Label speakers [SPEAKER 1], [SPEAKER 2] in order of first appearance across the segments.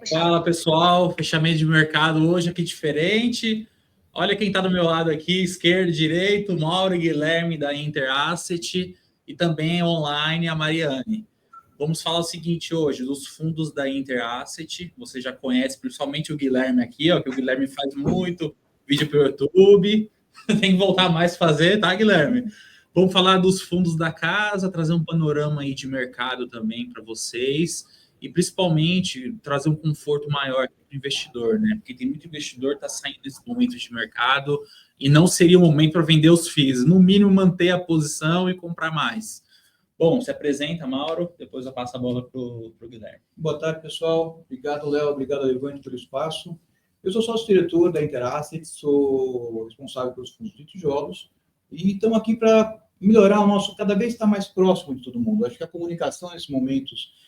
[SPEAKER 1] Fala, pessoal. Fechamento de mercado hoje aqui diferente. Olha quem está do meu lado aqui, esquerdo, direito, Mauro e Guilherme da Interasset e também online a Mariane. Vamos falar o seguinte hoje, dos fundos da Interasset. Você já conhece, principalmente o Guilherme aqui, ó, que o Guilherme faz muito vídeo para o YouTube. Tem que voltar mais a fazer, tá, Guilherme? Vamos falar dos fundos da casa, trazer um panorama aí de mercado também para vocês e principalmente trazer um conforto maior para o investidor, né? Porque tem muito investidor que está saindo nesse momento de mercado e não seria o momento para vender os FIIs, no mínimo manter a posição e comprar mais. Bom, se apresenta, Mauro, depois eu passo a bola para o Guilherme.
[SPEAKER 2] Boa tarde, pessoal. Obrigado, Léo. Obrigado, Levante, pelo espaço. Eu sou sócio-diretor da Interasset, sou responsável pelos fundos de tijolos e estamos aqui para melhorar o nosso, cada vez estar mais próximo de todo mundo. Acho que a comunicação nesses momentos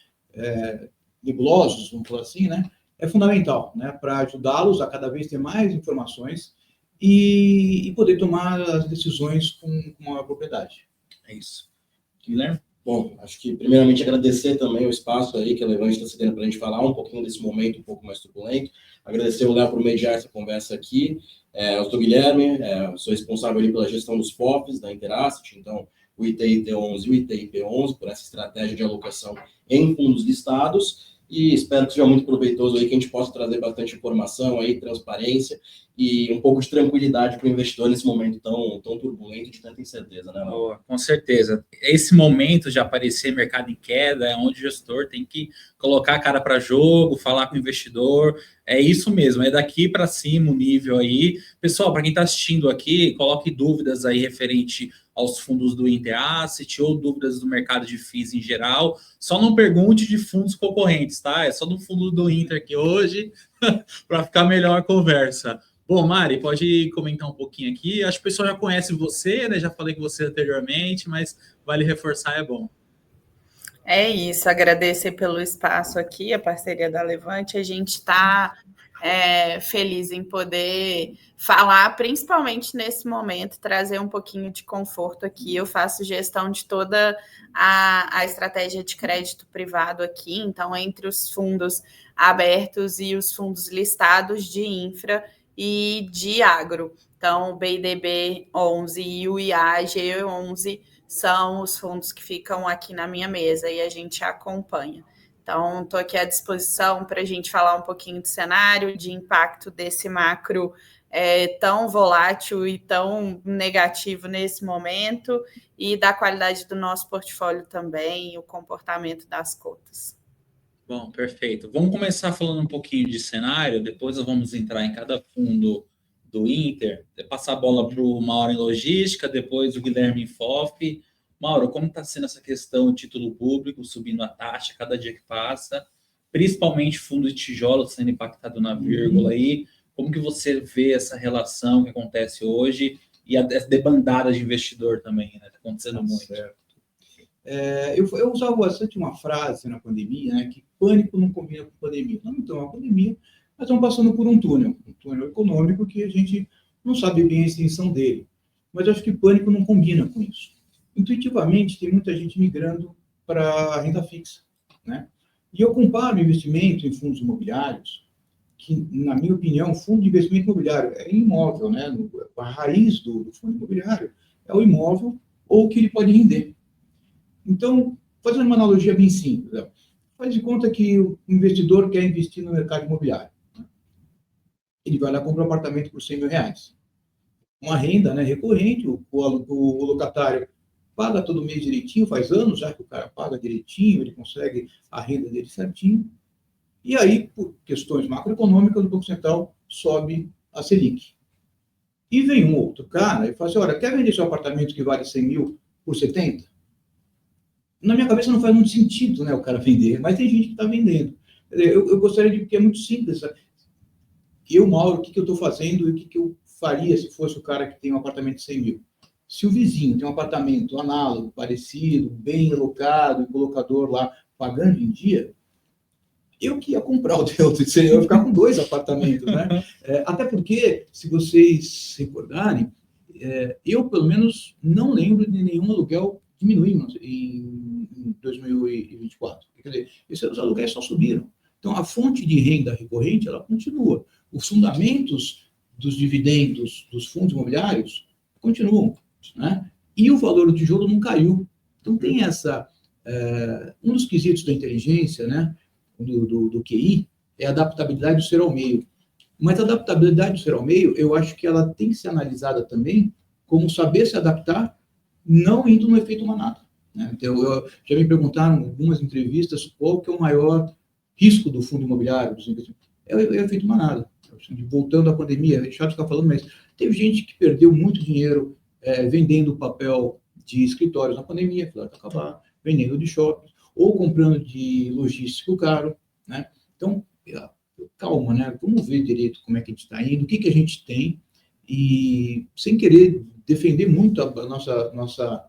[SPEAKER 2] nebulosos, vamos falar assim, né, é fundamental, né, para ajudá-los a cada vez ter mais informações e poder tomar as decisões com a propriedade.
[SPEAKER 1] É isso. Guilherme?
[SPEAKER 3] Bom, acho que primeiramente agradecer também o espaço aí que a Levante está cedendo para a gente falar um pouquinho desse momento um pouco mais turbulento. Agradecer o Léo por mediar essa conversa aqui. Eu sou o Guilherme, sou responsável ali pela gestão dos FOFs da Interasset, então o ITI-T11 e o ITI-P11, por essa estratégia de alocação em fundos listados, e espero que seja muito proveitoso aí, que a gente possa trazer bastante informação aí, transparência e um pouco de tranquilidade para o investidor nesse momento tão turbulento de tanta incerteza, né, Léo?
[SPEAKER 1] Com certeza. Esse momento de aparecer mercado em queda é onde o gestor tem que colocar a cara para jogo, falar com o investidor. É isso mesmo, é daqui para cima o nível aí. Pessoal, para quem está assistindo aqui, coloque dúvidas aí referente aos fundos do Interasset ou dúvidas do mercado de FIIs em geral. Só não pergunte de fundos concorrentes, tá? É só do fundo do Inter aqui hoje, para ficar melhor a conversa. Bom, Mari, pode comentar um pouquinho aqui. Acho que o pessoal já conhece você, né? Já falei com você anteriormente, mas vale reforçar, é bom.
[SPEAKER 4] É isso, agradecer pelo espaço aqui, a parceria da Levante. A gente está feliz em poder falar, principalmente nesse momento, trazer um pouquinho de conforto aqui. Eu faço gestão de toda a estratégia de crédito privado aqui, então, entre os fundos abertos e os fundos listados de infra e de agro. Então, o BIDB 11 e o IAG 11 são os fundos que ficam aqui na minha mesa e a gente acompanha. Então, estou aqui à disposição para a gente falar um pouquinho do cenário, de impacto desse macro tão volátil e tão negativo nesse momento e da qualidade do nosso portfólio também e o comportamento das cotas.
[SPEAKER 1] Bom, perfeito. Vamos começar falando um pouquinho de cenário, depois nós vamos entrar em cada fundo do Inter, passar a bola para o Mauro em logística, depois o Guilherme em FOF. Mauro, como está sendo essa questão de título público, subindo a taxa cada dia que passa, principalmente fundo de tijolos sendo impactado na vírgula aí, como que você vê essa relação que acontece hoje e a debandada de investidor também, né? Está acontecendo muito.
[SPEAKER 2] Certo. Eu usava bastante uma frase na pandemia, né, que pânico não combina com pandemia. Não, então, a pandemia, nós estamos passando por um túnel econômico que a gente não sabe bem a extensão dele, mas eu acho que pânico não combina com isso. Intuitivamente, tem muita gente migrando para a renda fixa, né? E eu comparo investimento em fundos imobiliários, que, na minha opinião, fundo de investimento imobiliário é imóvel, né? A raiz do fundo imobiliário é o imóvel ou o que ele pode render. Então, fazendo uma analogia bem simples, faz de conta que o investidor quer investir no mercado imobiliário, né? Ele vai lá e compra um apartamento por R$100 mil. Uma renda, né, recorrente, o locatário paga todo mês direitinho, faz anos já que o cara paga direitinho, ele consegue a renda dele certinho. E aí, por questões macroeconômicas, o Banco Central sobe a Selic. E vem um outro cara e fala assim, olha, quer vender seu apartamento que vale 100 mil por 70? Na minha cabeça não faz muito sentido, né, o cara vender, mas tem gente que está vendendo. Eu gostaria de, porque é muito simples. Eu, Mauro, o que eu estou fazendo e o que eu faria se fosse o cara que tem um apartamento de 100 mil? Se o vizinho tem um apartamento análogo, parecido, bem alocado, e o colocador lá pagando em dia, eu que ia comprar o teu, eu ia ficar com 2 apartamentos, né? Até porque, se vocês se recordarem, eu, pelo menos, não lembro de nenhum aluguel diminuíram em 2024. Quer dizer, os aluguéis só subiram. Então, a fonte de renda recorrente, ela continua. Os fundamentos dos dividendos dos fundos imobiliários continuam, né? E o valor do tijolo não caiu. Então, tem essa... um dos quesitos da inteligência, né, do QI, é a adaptabilidade do ser ao meio. Mas a adaptabilidade do ser ao meio, eu acho que ela tem que ser analisada também como saber se adaptar, não indo no efeito manada, né? Então, já me perguntaram em algumas entrevistas qual que é o maior risco do fundo imobiliário, dos investimentos. É o efeito manada. Voltando à pandemia, é chato ficar falando, mas teve gente que perdeu muito dinheiro vendendo papel de escritórios na pandemia, que vai acabar, vendendo de shopping, ou comprando de logístico caro, né? Então, calma, né? Vamos ver direito como é que a gente está indo, o que a gente tem, e sem querer defender muito a nossa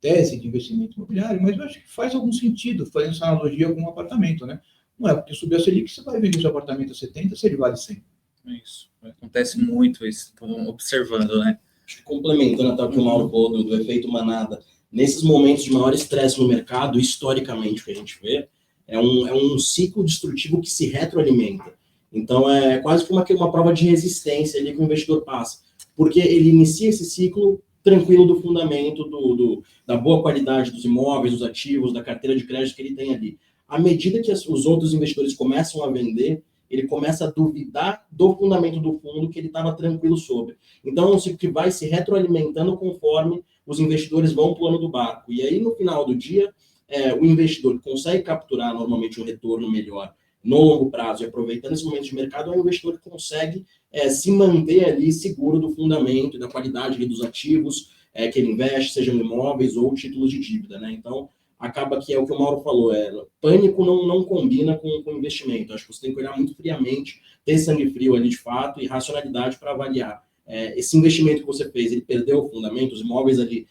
[SPEAKER 2] tese de investimento imobiliário, mas eu acho que faz algum sentido fazer essa analogia com um apartamento, né? Não é porque subir a Selic você vai vender o seu apartamento a 70 se ele vale 100.
[SPEAKER 1] Isso. Acontece muito isso, estão observando, né?
[SPEAKER 3] Acho que complementando até o que o Mauro falou do efeito manada, nesses momentos de maior estresse no mercado, historicamente, o que a gente vê, é um ciclo destrutivo que se retroalimenta. Então, é quase como uma prova de resistência ali que o investidor passa, porque ele inicia esse ciclo tranquilo do fundamento, da boa qualidade dos imóveis, dos ativos, da carteira de crédito que ele tem ali. À medida que os outros investidores começam a vender, ele começa a duvidar do fundamento do fundo que ele estava tranquilo sobre. Então, é um ciclo que vai se retroalimentando conforme os investidores vão pulando do barco. E aí, no final do dia, o investidor consegue capturar normalmente um retorno melhor no longo prazo, e aproveitando esse momento de mercado, é um investidor que consegue se manter ali seguro do fundamento e da qualidade ali dos ativos que ele investe, sejam imóveis ou títulos de dívida, né? Então, acaba que é o que o Mauro falou, pânico não combina com investimento. Acho que você tem que olhar muito friamente, ter sangue frio ali de fato e racionalidade para avaliar. Esse investimento que você fez, ele perdeu o fundamento, os imóveis ali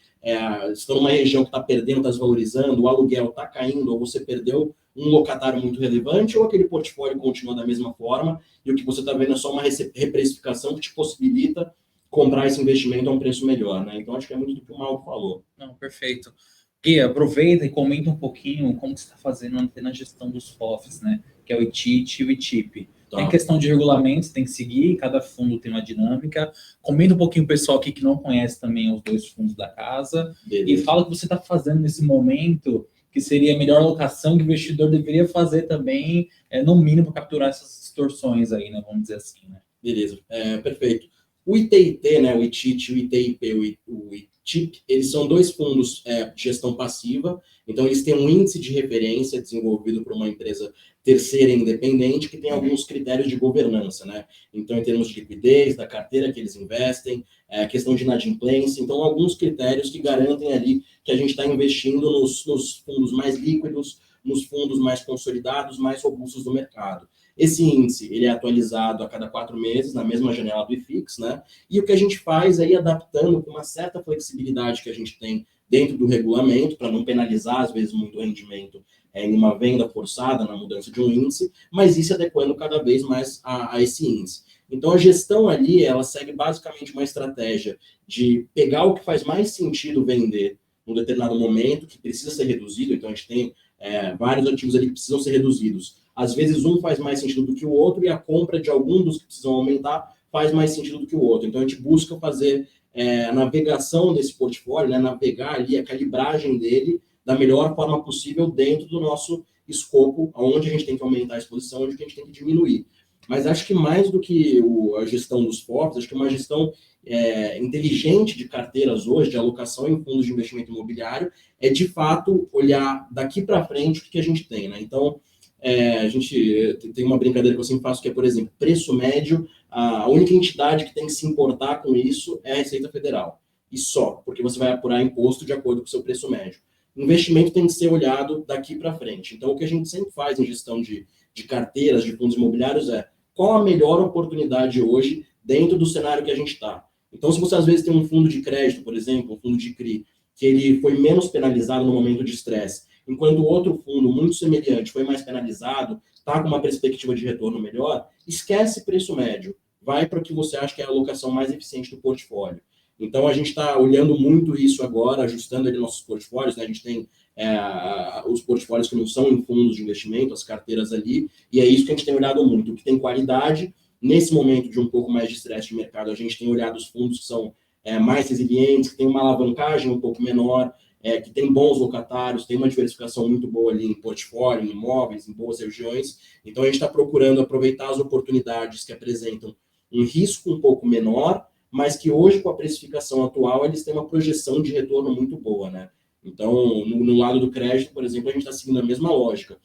[SPEAKER 3] estão numa região que está perdendo, está desvalorizando, o aluguel está caindo, ou você perdeu um locatário muito relevante, ou aquele portfólio continua da mesma forma, e o que você está vendo é só uma reprecificação que te possibilita comprar esse investimento a um preço melhor, né? Então, acho que é muito do que o Mauro falou.
[SPEAKER 1] Não, perfeito. Gui, aproveita e comenta um pouquinho como você está fazendo na gestão dos FOFs, né? Que é o ITIT e o ITIP. Tá. Tem questão de regulamentos, tem que seguir, cada fundo tem uma dinâmica. Comenta um pouquinho o pessoal aqui que não conhece também os dois fundos da casa. Beleza. E fala o que você está fazendo nesse momento, que seria a melhor alocação que o investidor deveria fazer também, no mínimo, para capturar essas distorções aí, né? Vamos dizer assim, né?
[SPEAKER 3] Beleza, perfeito. O ITIT, né, o ITIT, o ITIP, o ITIP, eles são dois fundos de gestão passiva, então eles têm um índice de referência desenvolvido por uma empresa terceira independente que tem alguns critérios de governança, né? Então, em termos de liquidez, da carteira que eles investem, questão de inadimplência, então alguns critérios que garantem ali que a gente está investindo nos fundos mais líquidos, nos fundos mais consolidados, mais robustos do mercado. Esse índice, ele é atualizado a cada 4 meses, na mesma janela do IFIX, né? E o que a gente faz é ir adaptando com uma certa flexibilidade que a gente tem dentro do regulamento, para não penalizar, às vezes, muito o rendimento em uma venda forçada, na mudança de um índice, mas isso adequando cada vez mais a esse índice. Então, a gestão ali, ela segue basicamente uma estratégia de pegar o que faz mais sentido vender num determinado momento, que precisa ser reduzido, então a gente tem vários ativos ali que precisam ser reduzidos. Às vezes um faz mais sentido do que o outro e a compra de algum dos que precisam aumentar faz mais sentido do que o outro. Então, a gente busca fazer a navegação desse portfólio, né, navegar ali a calibragem dele da melhor forma possível dentro do nosso escopo, onde a gente tem que aumentar a exposição, onde a gente tem que diminuir. Mas acho que mais do que a gestão dos FOFs, acho que uma gestão inteligente de carteiras hoje, de alocação em fundos de investimento imobiliário, é de fato olhar daqui para frente o que a gente tem, né? Então, a gente tem uma brincadeira que eu sempre faço, que é, por exemplo, preço médio, a única entidade que tem que se importar com isso é a Receita Federal. E só, porque você vai apurar imposto de acordo com o seu preço médio. Investimento tem que ser olhado daqui para frente. Então, o que a gente sempre faz em gestão de carteiras, de fundos imobiliários qual a melhor oportunidade hoje dentro do cenário que a gente está. Então, se você às vezes tem um fundo de crédito, por exemplo, um fundo de CRI, que ele foi menos penalizado no momento de estresse, enquanto o outro fundo, muito semelhante, foi mais penalizado, está com uma perspectiva de retorno melhor, esquece preço médio. Vai para o que você acha que é a alocação mais eficiente do portfólio. Então, a gente está olhando muito isso agora, ajustando ali nossos portfólios, né? A gente tem os portfólios que não são em fundos de investimento, as carteiras ali, e é isso que a gente tem olhado muito, o que tem qualidade. Nesse momento de um pouco mais de estresse de mercado, a gente tem olhado os fundos que são mais resilientes, que tem uma alavancagem um pouco menor, que tem bons locatários, tem uma diversificação muito boa ali em portfólio, em imóveis, em boas regiões. Então, a gente está procurando aproveitar as oportunidades que apresentam um risco um pouco menor, mas que hoje, com a precificação atual, eles têm uma projeção de retorno muito boa, né? Então, no lado do crédito, por exemplo, a gente está seguindo a mesma lógica.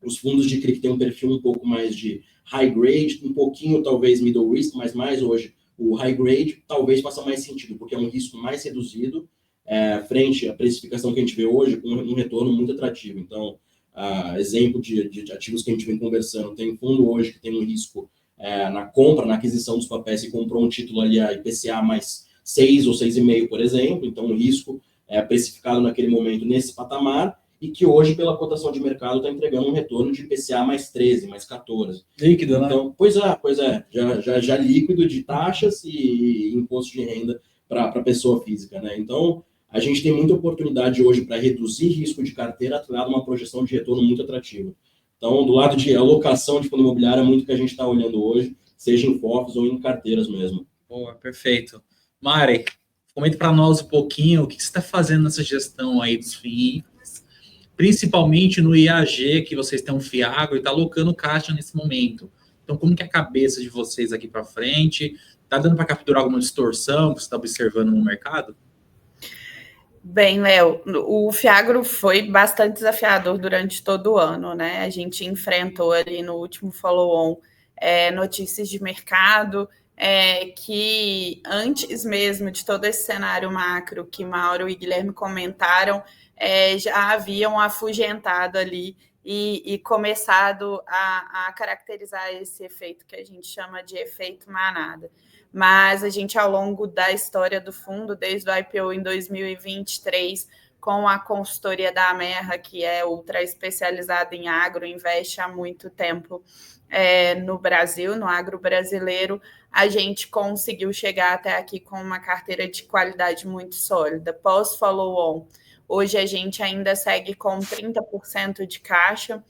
[SPEAKER 3] Os fundos de CRI que têm um perfil um pouco mais de high grade, um pouquinho talvez middle risk, mas mais hoje o high grade talvez faça mais sentido, porque é um risco mais reduzido frente à precificação que a gente vê hoje, com um retorno muito atrativo. Então, exemplo de ativos que a gente vem conversando, tem fundo hoje que tem um risco na compra, na aquisição dos papéis, e comprou um título ali a IPCA mais 6 ou 6,5, por exemplo, então o risco precificado naquele momento nesse patamar, e que hoje, pela cotação de mercado, está entregando um retorno de IPCA mais 13, mais 14.
[SPEAKER 1] Líquido,
[SPEAKER 3] então, né? Pois é, já líquido de taxas e imposto de renda para a pessoa física, né? Então, a gente tem muita oportunidade hoje para reduzir risco de carteira, atrelado a uma projeção de retorno muito atrativa. Então, do lado de alocação de fundo imobiliário, é muito que a gente está olhando hoje, seja em FOFs ou em carteiras mesmo.
[SPEAKER 1] Boa, perfeito. Mari, comenta para nós um pouquinho o que você está fazendo nessa gestão aí dos FIIs, principalmente no IAG, que vocês têm um FIAGRO e está alocando caixa nesse momento. Então, como que é a cabeça de vocês aqui para frente? Está dando para capturar alguma distorção que você está observando no mercado?
[SPEAKER 4] Bem, Léo, o FIAGRO foi bastante desafiador durante todo o ano, né? A gente enfrentou ali no último follow-on notícias de mercado que antes mesmo de todo esse cenário macro que Mauro e Guilherme comentaram, já haviam afugentado ali e começado a caracterizar esse efeito que a gente chama de efeito manada. Mas a gente, ao longo da história do fundo, desde o IPO em 2023, com a consultoria da Amerra, que é ultra especializada em agro, investe há muito tempo no Brasil, no agro brasileiro, a gente conseguiu chegar até aqui com uma carteira de qualidade muito sólida. Pós-follow-on, hoje a gente ainda segue com 30% de caixa.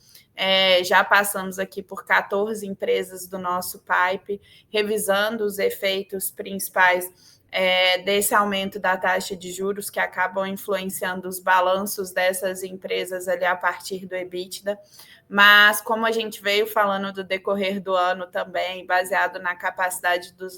[SPEAKER 4] Já passamos aqui por 14 empresas do nosso pipe, revisando os efeitos principais desse aumento da taxa de juros, que acabam influenciando os balanços dessas empresas ali a partir do EBITDA. Mas, como a gente veio falando do decorrer do ano também, baseado na capacidade dos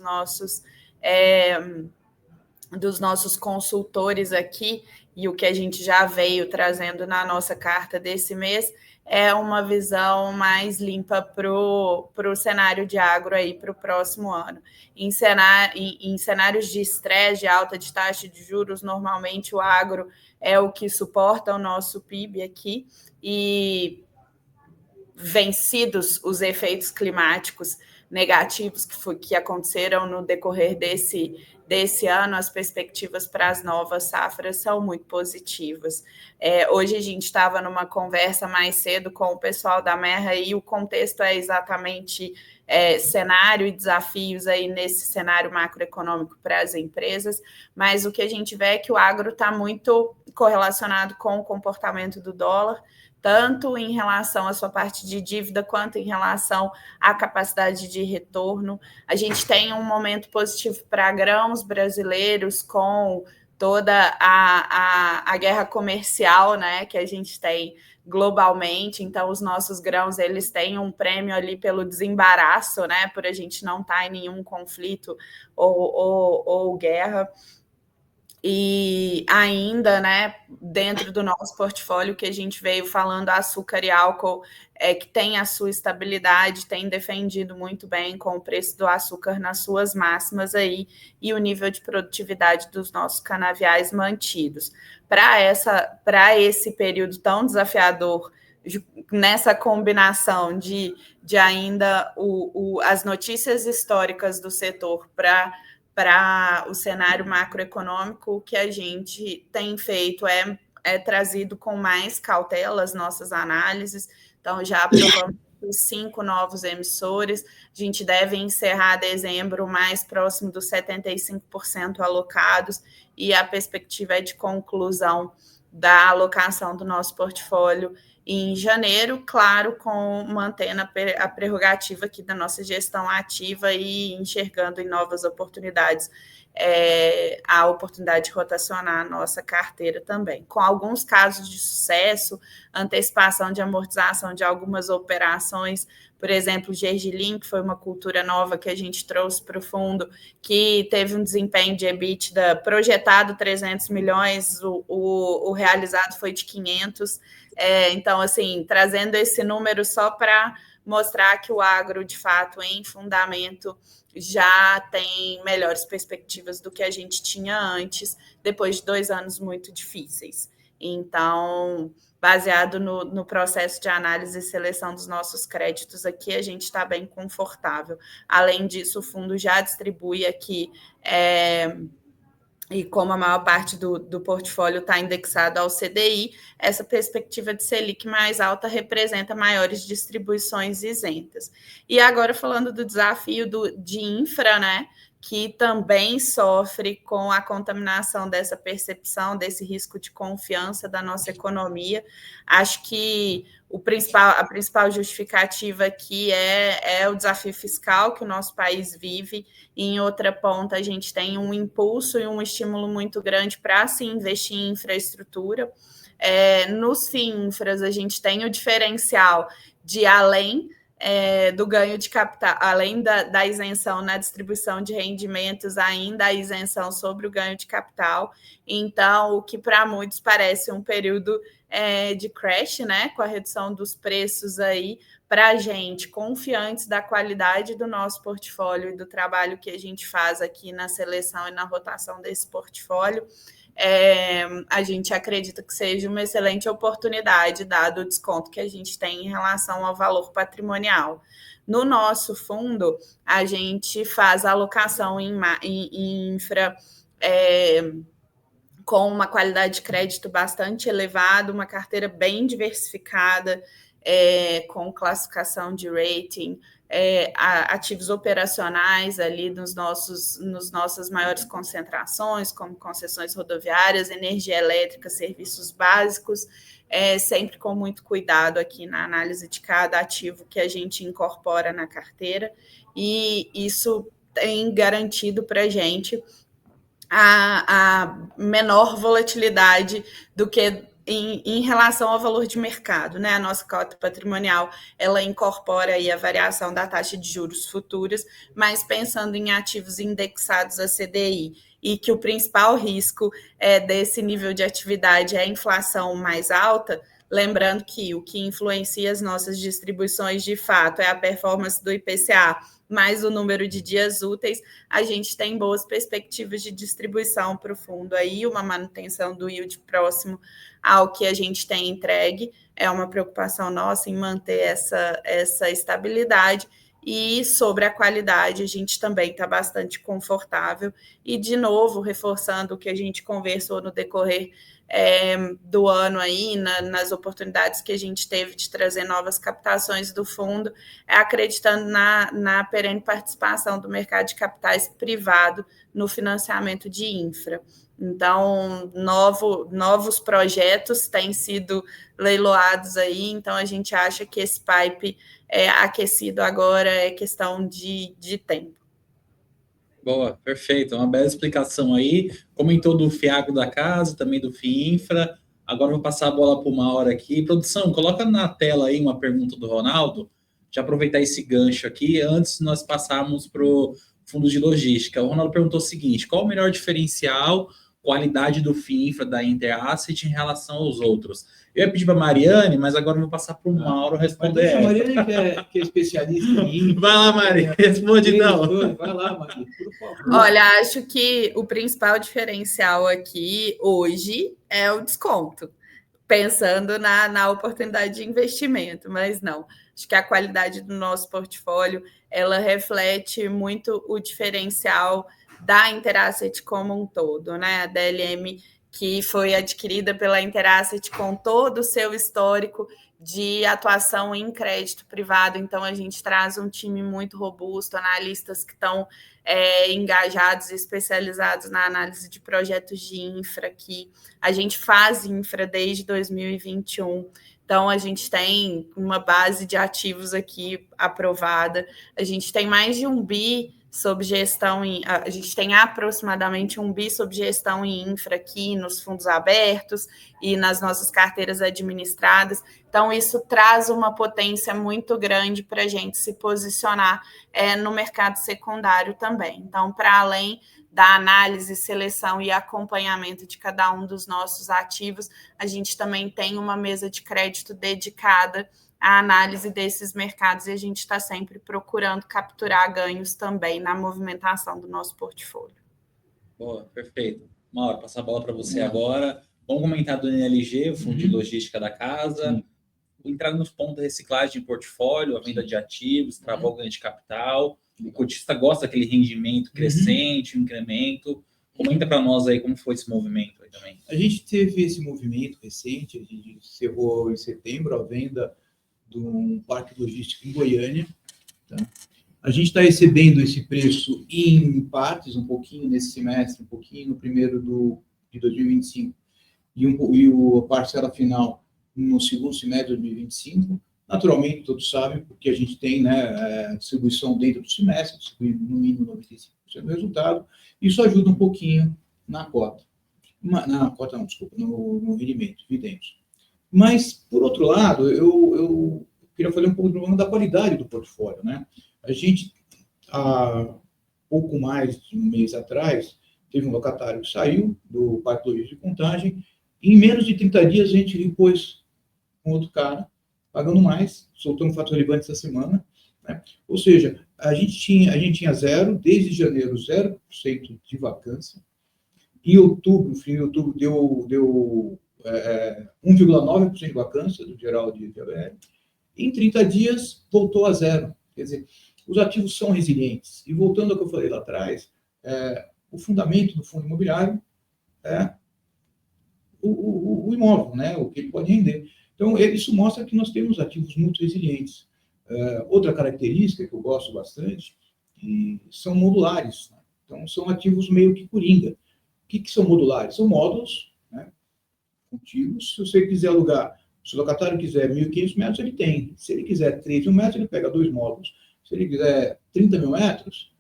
[SPEAKER 4] nossos consultores aqui, e o que a gente já veio trazendo na nossa carta desse mês, é uma visão mais limpa para o cenário de agro aí para o próximo ano. Em cenários de estresse, de alta de taxa de juros, normalmente o agro é o que suporta o nosso PIB aqui, e vencidos os efeitos climáticos negativos que aconteceram no decorrer desse ano, as perspectivas para as novas safras são muito positivas. Hoje a gente estava numa conversa mais cedo com o pessoal da Amerra e o contexto é exatamente cenário e desafios aí nesse cenário macroeconômico para as empresas, mas o que a gente vê é que o agro está muito correlacionado com o comportamento do dólar, tanto em relação à sua parte de dívida, quanto em relação à capacidade de retorno. A gente tem um momento positivo para grãos brasileiros, com toda a guerra comercial, né, que a gente tem globalmente. Então, os nossos grãos, eles têm um prêmio ali pelo desembaraço, né, por a gente não estar em nenhum conflito ou guerra. E ainda, né, dentro do nosso portfólio que a gente veio falando, açúcar e álcool, que tem a sua estabilidade, tem defendido muito bem com o preço do açúcar nas suas máximas aí e o nível de produtividade dos nossos canaviais mantidos. Para esse período tão desafiador, nessa combinação de ainda as notícias históricas do setor para o cenário macroeconômico, o que a gente tem feito é trazido com mais cautela as nossas análises. Então, já aprovamos 5 novos emissores. A gente deve encerrar dezembro mais próximo dos 75% alocados, e a perspectiva é de conclusão da alocação do nosso portfólio em janeiro, claro, mantendo a prerrogativa aqui da nossa gestão ativa e enxergando em novas oportunidades, a oportunidade de rotacionar a nossa carteira também. Com alguns casos de sucesso, antecipação de amortização de algumas operações, por exemplo, o Gergelim, que foi uma cultura nova que a gente trouxe para o fundo, que teve um desempenho de EBITDA projetado 300 milhões, o realizado foi de 500. Então, assim, trazendo esse número só para mostrar que o agro, de fato, em fundamento, já tem melhores perspectivas do que a gente tinha antes, depois de 2 anos muito difíceis. Então, baseado no processo de análise e seleção dos nossos créditos aqui, a gente está bem confortável. Além disso, o fundo já distribui aqui, e como a maior parte do portfólio está indexado ao CDI, essa perspectiva de Selic mais alta representa maiores distribuições isentas. E agora, falando do desafio de infra, né, que também sofre com a contaminação dessa percepção, desse risco de confiança da nossa economia. Acho que a principal justificativa aqui é o desafio fiscal que o nosso país vive. E, em outra ponta, a gente tem um impulso e um estímulo muito grande para se investir em infraestrutura. Nos FIINFRAs, a gente tem o diferencial de, além do ganho de capital, além da isenção na distribuição de rendimentos, ainda a isenção sobre o ganho de capital. Então, o que para muitos parece um período de crash, né, com a redução dos preços aí, para a gente, confiantes da qualidade do nosso portfólio e do trabalho que a gente faz aqui na seleção e na rotação desse portfólio, a gente acredita que seja uma excelente oportunidade, dado o desconto que a gente tem em relação ao valor patrimonial. No nosso fundo, a gente faz a alocação em infra com uma qualidade de crédito bastante elevada, uma carteira bem diversificada, com classificação de rating, ativos operacionais ali nos nossas maiores concentrações, como concessões rodoviárias, energia elétrica, serviços básicos, sempre com muito cuidado aqui na análise de cada ativo que a gente incorpora na carteira, e isso tem garantido para a gente a menor volatilidade do que em relação ao valor de mercado, né? A nossa cota patrimonial, ela incorpora aí a variação da taxa de juros futuras, mas pensando em ativos indexados a CDI, e que o principal risco desse nível de atividade é a inflação mais alta, lembrando que o que influencia as nossas distribuições de fato é a performance do IPCA, mais o número de dias úteis, a gente tem boas perspectivas de distribuição para o fundo aí, uma manutenção do yield próximo ao que a gente tem entregue. É uma preocupação nossa em manter essa estabilidade. E sobre a qualidade, a gente também está bastante confortável. E, de novo, reforçando o que a gente conversou no decorrer do ano aí, nas oportunidades que a gente teve de trazer novas captações do fundo, acreditando na perene participação do mercado de capitais privado no financiamento de infra. Então, novos projetos têm sido leiloados aí, então a gente acha que esse pipe aquecido agora é questão de tempo.
[SPEAKER 1] Boa, perfeito. Uma bela explicação aí. Comentou do FIAGro da casa, também do FIINFRA. Agora eu vou passar a bola para uma hora aqui. Produção, coloca na tela aí uma pergunta do Ronaldo. Já aproveitar esse gancho aqui, antes de nós passarmos para o fundo de logística. O Ronaldo perguntou o seguinte: qual o melhor diferencial, qualidade do FIINFRA, da Interasset em relação aos outros? Eu ia pedir para a Mariane, mas agora eu vou passar para o Mauro responder.
[SPEAKER 2] A Mariane, que é especialista em infra.
[SPEAKER 1] Vai lá, Mariane, responde não.
[SPEAKER 2] Vai lá, Mariane, por favor.
[SPEAKER 4] Olha, acho que o principal diferencial aqui hoje é o desconto, pensando na oportunidade de investimento, mas não. Acho que a qualidade do nosso portfólio, ela reflete muito o diferencial da Interasset como um todo, né? A DLM que foi adquirida pela Interasset com todo o seu histórico de atuação em crédito privado. Então, a gente traz um time muito robusto, analistas que estão engajados e especializados na análise de projetos de infra, que a gente faz infra desde 2021. Então, a gente tem uma base de ativos aqui aprovada. A gente tem mais de 1 bi sob gestão a gente tem aproximadamente 1 bi sob gestão em infra aqui nos fundos abertos e nas nossas carteiras administradas. Então, isso traz uma potência muito grande para a gente se posicionar no mercado secundário também. Então, para além da análise, seleção e acompanhamento de cada um dos nossos ativos, a gente também tem uma mesa de crédito dedicada à análise desses mercados e a gente está sempre procurando capturar ganhos também na movimentação do nosso portfólio.
[SPEAKER 1] Boa, perfeito. Mauro, passar a bola para você agora. Vamos comentar do NLG, o Fundo de Logística da casa. Entrar nos pontos de reciclagem de portfólio, a venda de ativos, travar o ganho de capital. O cotista gosta daquele rendimento crescente, incremento. Comenta para nós aí como foi esse movimento aí também.
[SPEAKER 2] A gente teve esse movimento recente, a gente encerrou em setembro a venda de um parque logístico em Goiânia. Tá? A gente está recebendo esse preço em partes, um pouquinho nesse semestre, um pouquinho no primeiro de 2025 e a parcela final no segundo semestre de 2025. Naturalmente, todos sabem, porque a gente tem distribuição dentro do semestre, distribuindo no mínimo 95% do resultado. Isso ajuda um pouquinho na cota. No rendimento, dividendos. Mas, por outro lado, eu queria fazer um pouco do problema da qualidade do portfólio, né? A gente, há pouco mais de um mês atrás, teve um locatário que saiu do Parque Logístico de Contagem, e em menos de 30 dias a gente repôs com outro cara, pagando mais, soltou um fato relevante essa semana, né? Ou seja, a gente tinha zero, desde janeiro, 0% de vacância. Em outubro, fim de outubro, deu 1,9% de vacância do geral de ABL. Em 30 dias, voltou a zero. Quer dizer, os ativos são resilientes. E voltando ao que eu falei lá atrás, o fundamento do fundo imobiliário é o imóvel, né? O que ele pode render. Então, isso mostra que nós temos ativos muito resilientes. Outra característica que eu gosto bastante são modulares. Né? Então, são ativos meio que coringa. O que são modulares? São módulos, né, contíguos. Se você quiser alugar, se o locatário quiser 1.500 metros, ele tem. Se ele quiser 3 mil metros, ele pega 2 módulos. Se ele quiser 30 mil metros,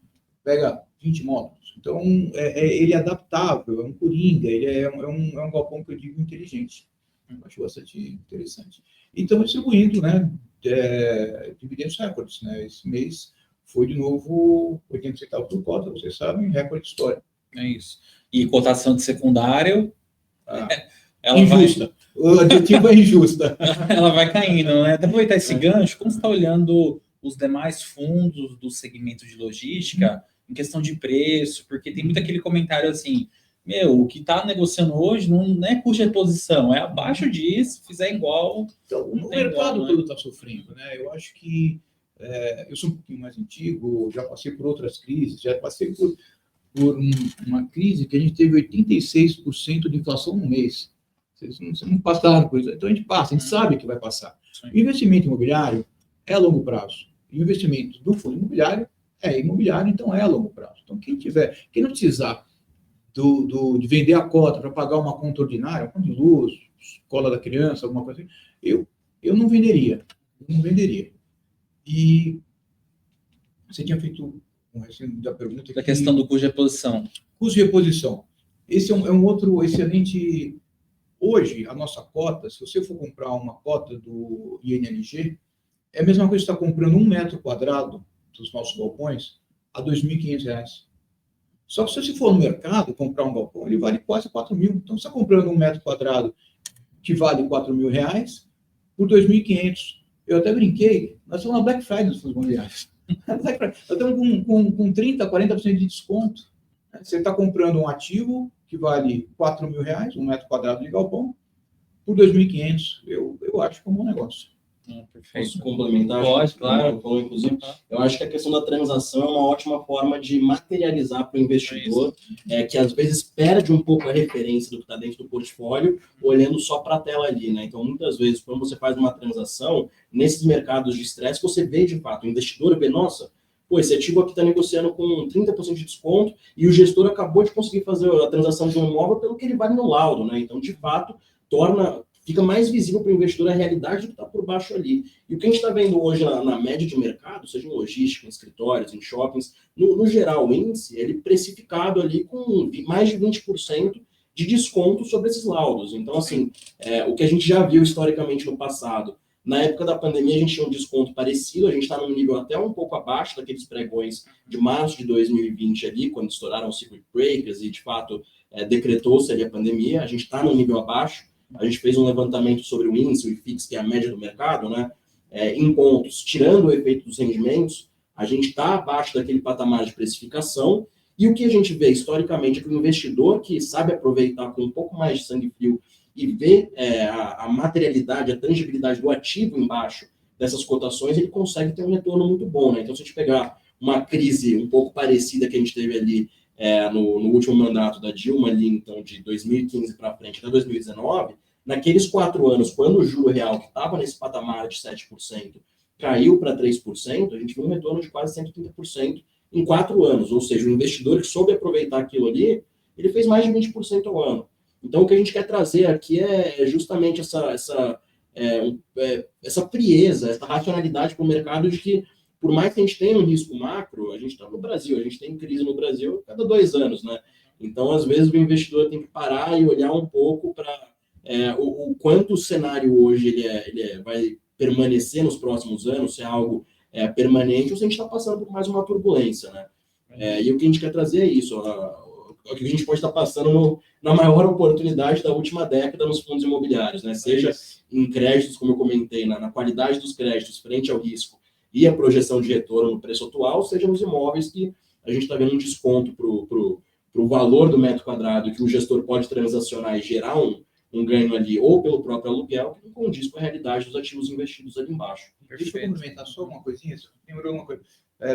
[SPEAKER 2] pega 20 módulos. Então, ele é adaptável, é um coringa, ele é um galpão que eu digo inteligente. Eu acho bastante interessante. E estamos distribuindo, né, dividendos recordes. Né? Esse mês foi, de novo, 80 centavos por cota, vocês sabem, recorde histórico.
[SPEAKER 1] É isso. E cotação de secundário...
[SPEAKER 2] Ela injusta. O adjetivo é injusta.
[SPEAKER 1] Ela vai caindo, né? Até aproveitar esse gancho, como você está olhando os demais fundos do segmento de logística em questão de preço? Porque tem muito aquele comentário assim, o que está negociando hoje não é custo de reposição, é abaixo disso, fizer igual...
[SPEAKER 2] Então, o mercado todo está sofrendo, né? Eu acho que eu sou um pouquinho mais antigo, já passei por outras crises, já passei por uma crise que a gente teve 86% de inflação no mês. Vocês não passaram por isso. Então, a gente passa, a gente sabe que vai passar. Sim. O investimento imobiliário é a longo prazo. E o investimento do fundo imobiliário é imobiliário, então é a longo prazo. Então, quem não precisar de vender a cota para pagar uma conta ordinária, conta de luz, escola da criança, alguma coisa assim, eu não venderia. Não venderia. E você tinha feito da pergunta
[SPEAKER 1] da questão do custo de reposição.
[SPEAKER 2] Custo de reposição. Esse é um outro excelente... Hoje, a nossa cota, se você for comprar uma cota do INLG, é a mesma coisa que você está comprando 1 metro quadrado dos nossos galpões a R$ 2.500. Só que se você for no mercado comprar um galpão, ele vale quase 4 mil. Então, você está comprando 1 metro quadrado que vale 4 mil reais por 2.500. Eu até brinquei, nós estamos na Black Friday dos fundos imobiliários. Nós estamos com 30%, 40% de desconto. Você está comprando um ativo que vale 4 mil reais, 1 metro quadrado de galpão, por 2.500. Eu acho que é um bom negócio.
[SPEAKER 1] Perfeito.
[SPEAKER 3] Posso complementar?
[SPEAKER 1] Pode, claro.
[SPEAKER 3] Inclusive, eu acho que a questão da transação é uma ótima forma de materializar para o investidor, que às vezes perde um pouco a referência do que está dentro do portfólio, olhando só para a tela ali, né? Então, muitas vezes, quando você faz uma transação, nesses mercados de estresse, você vê de fato, o investidor vê, nossa, pô, esse ativo aqui está negociando com 30% de desconto e o gestor acabou de conseguir fazer a transação de um imóvel pelo que ele vale no laudo, né? Então, de fato, fica mais visível para o investidor a realidade do que está por baixo ali. E o que a gente está vendo hoje na média de mercado, seja em logística, em escritórios, em shoppings, no geral, o índice, ele precificado ali com mais de 20% de desconto sobre esses laudos. Então, assim, o que a gente já viu historicamente no passado, na época da pandemia a gente tinha um desconto parecido, a gente está num nível até um pouco abaixo daqueles pregões de março de 2020 ali, quando estouraram os circuit breakers e, de fato, decretou-se ali a pandemia, a gente está num nível abaixo. A gente fez um levantamento sobre o índice, o IFIX, que é a média do mercado, né? Em pontos, tirando o efeito dos rendimentos, a gente está abaixo daquele patamar de precificação, e o que a gente vê historicamente é que o investidor que sabe aproveitar com um pouco mais de sangue frio e vê a materialidade, a tangibilidade do ativo embaixo dessas cotações, ele consegue ter um retorno muito bom, né? Então, se a gente pegar uma crise um pouco parecida que a gente teve ali no último mandato da Dilma, ali, então, de 2015 para frente até 2019, naqueles 4 anos, quando o juro real, que estava nesse patamar de 7%, caiu para 3%, a gente viu um retorno de quase 130% em 4 anos. Ou seja, o investidor que soube aproveitar aquilo ali, ele fez mais de 20% ao ano. Então, o que a gente quer trazer aqui é justamente essa frieza, essa racionalidade para o mercado de que, por mais que a gente tenha um risco macro, a gente está no Brasil, a gente tem crise no Brasil a cada 2 anos, né? Então, às vezes, o investidor tem que parar e olhar um pouco para o quanto o cenário hoje ele vai permanecer nos próximos anos, se é algo permanente ou se a gente está passando por mais uma turbulência, né? E o que a gente quer trazer é isso, o que a gente pode estar passando na maior oportunidade da última década nos fundos imobiliários, né? Seja em créditos, como eu comentei, na qualidade dos créditos frente ao risco e a projeção de retorno no preço atual, seja nos imóveis que a gente está vendo um desconto para o valor do metro quadrado que o gestor pode transacionar e gerar um ganho ali, ou pelo próprio aluguel, que não condiz com a realidade dos ativos investidos ali embaixo.
[SPEAKER 2] Deixa eu complementar só uma coisinha, lembrou uma coisa,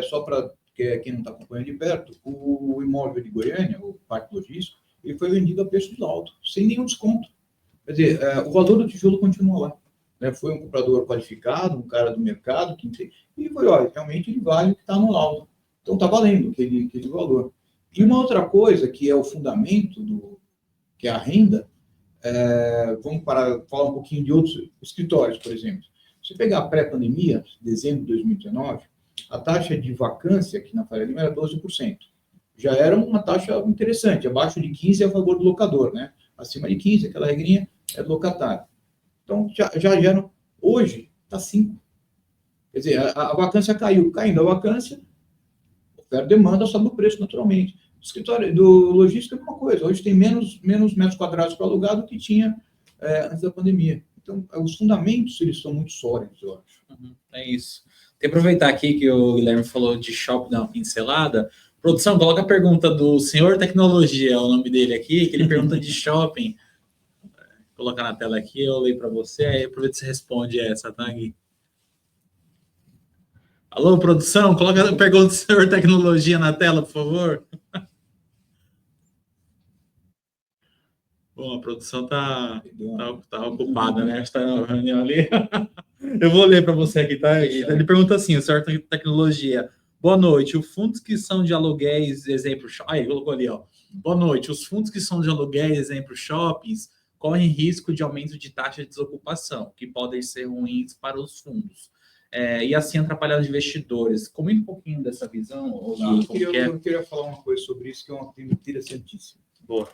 [SPEAKER 2] só para quem não está acompanhando de perto, o imóvel de Goiânia, o Parque Logístico, ele foi vendido a preço de laudo, sem nenhum desconto. Quer dizer, o valor do tijolo continua lá. Né? Foi um comprador qualificado, um cara do mercado, e foi, olha, realmente ele vale o que está no laudo. Então está valendo aquele valor. E uma outra coisa, que é o fundamento, que é a renda, vamos falar um pouquinho de outros escritórios, por exemplo. Se pegar a pré-pandemia, dezembro de 2019, a taxa de vacância aqui na Faria Lima era 12%. Já era uma taxa interessante, abaixo de 15% é a favor do locador, né? Acima de 15%, aquela regrinha é do locatário. Então, já hoje está 5%. Quer dizer, a vacância caiu. Caindo a vacância, oferta e demanda, sobe o preço naturalmente. O escritório do logístico é a mesma coisa. Hoje tem menos metros quadrados para alugar do que tinha antes da pandemia. Então, os fundamentos, eles são muito sólidos, eu acho.
[SPEAKER 1] É isso. Tem que aproveitar aqui que o Guilherme falou de shopping, dar uma pincelada. Produção, coloca a pergunta do Senhor Tecnologia, é o nome dele aqui, que ele pergunta de shopping. Vou colocar na tela aqui, eu leio para você, aí aproveita que você responde essa, tá, Gui? Alô, produção, coloca a pergunta do Senhor Tecnologia na tela, por favor. Bom, a produção tá ocupada, né? Está na reunião ali. Eu vou ler para você aqui, tá? Ele pergunta assim, o Senhor Tecnologia. Boa noite, os fundos que são de aluguéis, exemplo... Aí, colocou ali, ó. Boa noite, os fundos que são de aluguéis, exemplo, shoppings, correm risco de aumento de taxa de desocupação, que podem ser ruins para os fundos. E assim atrapalhar os investidores. Comenta um pouquinho dessa visão.
[SPEAKER 2] Eu queria falar uma coisa sobre isso, que é um tema interessantíssimo.
[SPEAKER 1] Boa.